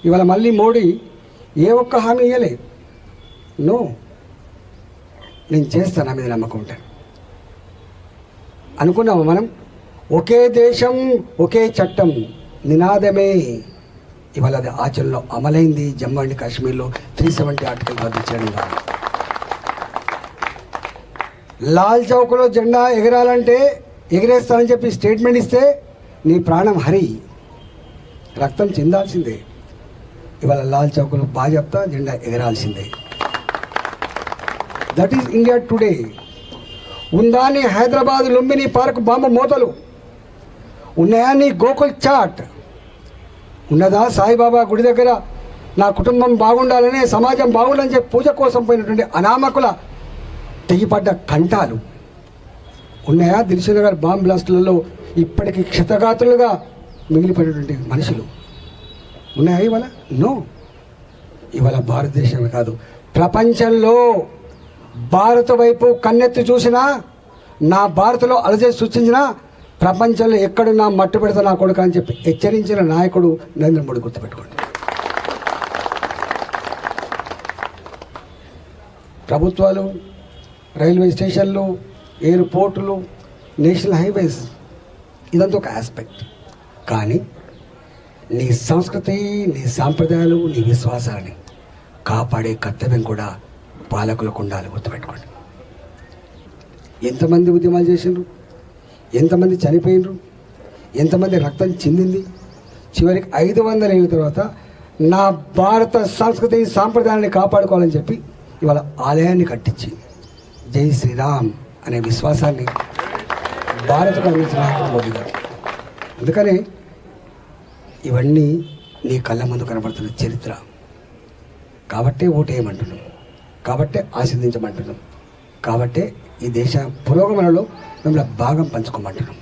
ఇవాళ మళ్ళీ మోడీ ఏ ఒక్క హామీ ఇవ్వలే. నో, నేను చేస్తాను, నా మీద నమ్మకం ఉంటాను అనుకున్నాము మనం. ఒకే దేశం ఒకే చట్టం నినాదమే ఇవాళ అది ఆచరణలో అమలైంది. జమ్మూ అండ్ కాశ్మీర్లో 370 ఆర్టికల్ రద్దు చేయడం ద్వారా లాల్ చౌక్లో జెండా ఎగరాలంటే ఎగిరేస్తానని చెప్పి స్టేట్మెంట్ ఇస్తే నీ ప్రాణం హరి, రక్తం చెందాల్సిందే. ఇవాళ లాల్ చౌక్లో భాజపా జెండా ఎగరాల్సిందే. That is India Today. ఉందా నీ హైదరాబాద్ లుంబిని పార్క్ బాంబు మోతలు? ఉన్నాయా నీ గోకుల్ చాట్? ఉన్నదా సాయిబాబా గుడి దగ్గర నా కుటుంబం బాగుండాలనే, సమాజం బాగుండాలని చెప్పి పూజ కోసం పోయినటువంటి అనామకుల తెగిపడ్డ కంఠాలు ఉన్నాయా? దిల్సుఖ్నగర్ బాంబ్ బ్లాస్టులలో ఇప్పటికీ క్షతగాత్రులుగా మిగిలిపోయినటువంటి మనుషులు ఉన్నాయా ఇవాళ? నో. ఇవాళ భారతదేశమే కాదు, ప్రపంచంలో భారత వైపు కన్నెత్తి చూసినా, నా భారత్లో అలజడి సృష్టించినా ప్రపంచంలో ఎక్కడున్నా మట్టు పెడతా నా కొడుకు అని చెప్పి హెచ్చరించిన నాయకుడు నరేంద్ర మోడీ. గుర్తుపెట్టుకోండి. ప్రభుత్వాలు, రైల్వే స్టేషన్లు, ఎయిర్పోర్టులు, నేషనల్ హైవేస్ ఇదంతా ఒక ఆస్పెక్ట్. కానీ నీ సంస్కృతి, నీ సాంప్రదాయాలు, నీ విశ్వాసాలని కాపాడే కర్తవ్యం కూడా పాలకులకు ఉండాలి. గుర్తుపెట్టుకోండి. ఎంతమంది ఉద్యమాలు చేసిండ్రు, ఎంతమంది చనిపోయినరు, ఎంతమంది రక్తం చిందింది. చివరికి 500 ఏళ్ళ తర్వాత నా భారత సంస్కృతి సాంప్రదాయాన్ని కాపాడుకోవాలని చెప్పి ఇవాళ ఆలయాన్ని కట్టించి జై శ్రీరామ్ అనే విశ్వాసాన్ని భారతకు అందించిన మోదీ గారు. అందుకనే ఇవన్నీ నీ కళ్ళ ముందు కనబడుతున్న చరిత్ర. కాబట్టే ఓటేయమంటున్నాం, కాబట్టే ఆశీర్వదించమంటున్నాం, కాబట్టే ఈ దేశ పురోగమనలో మిమ్మల్ని భాగం పంచుకోమంటున్నాం.